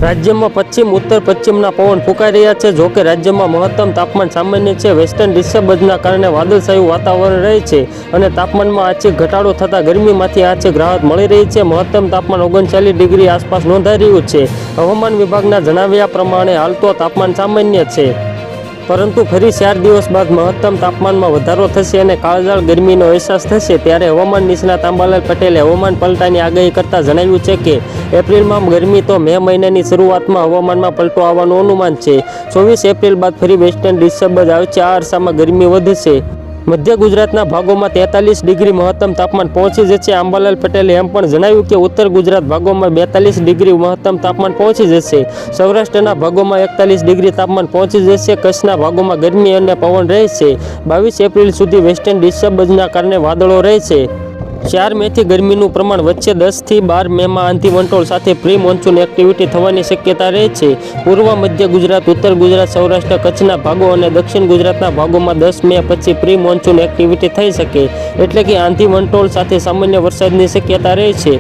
રાજ્યમાં પશ્ચિમ ઉત્તર પશ્ચિમના પવન ફૂંકાઈ રહ્યા છે. જોકે રાજ્યમાં મહત્તમ તાપમાન સામાન્ય છે. વેસ્ટર્ન ડિસ્ટર્બન્સના કારણે વાદળછાયું વાતાવરણ રહે છે અને તાપમાનમાં આંશિક ઘટાડો થતાં ગરમીમાંથી આંશિક રાહત મળી રહી છે. મહત્તમ તાપમાન 39 ડિગ્રી આસપાસ નોંધાઈ રહ્યું છે. હવામાન વિભાગના જણાવ્યા પ્રમાણે હાલ તો તાપમાન સામાન્ય છે, પરંતુ ફરી 4 દિવસ બાદ મહત્તમ તાપમાનમાં વધારો થશે અને કાળઝાળ ગરમીનો અહેસાસ થશે. ત્યારે હવામાન નિષ્ણાત અંબાલાલ પટેલે હવામાન પલટાની આગાહી કરતા જણાવ્યું છે કે એપ્રિલમાં ગરમી તો મે મહિનાની શરૂઆતમાં હવામાનમાં પલટો આવવાનું અનુમાન છે. 24 એપ્રિલ બાદ ફરી વેસ્ટર્ન ડિસ્ટર્બન્સ આવશે. આ અરસામાં ગરમી વધશે. મધ્ય ગુજરાતના ભાગોમાં 43 ડિગ્રી મહત્તમ તાપમાન પહોંચી જશે. અંબાલાલ પટેલે એમ પણ જણાવ્યું કે ઉત્તર ગુજરાત ભાગોમાં 42 ડિગ્રી મહત્તમ તાપમાન પહોંચી જશે. સૌરાષ્ટ્રના ભાગોમાં 41 ડિગ્રી તાપમાન પહોંચી જશે. કચ્છના ભાગોમાં ગરમી અને પવન રહેશે. 22 એપ્રિલ સુધી વેસ્ટર્ન ડિસ્ટર્બન્સના કારણે વાદળો રહેશે. 4 મેથી ગરમીનું પ્રમાણ વધશે. 10 થી 12 મેમાં આંધી વંટોળ સાથે પ્રી મોન્સૂન એક્ટિવિટી થવાની શક્યતા રહે છે. પૂર્વ મધ્ય ગુજરાત, ઉત્તર ગુજરાત, સૌરાષ્ટ્ર, કચ્છના ભાગો અને દક્ષિણ ગુજરાતના ભાગોમાં 10 મે પછી પ્રી મોન્સૂન એક્ટિવિટી થઈ શકે, એટલે કે આંધી વંટોળ સાથે સામાન્ય વરસાદની શક્યતા રહે છે.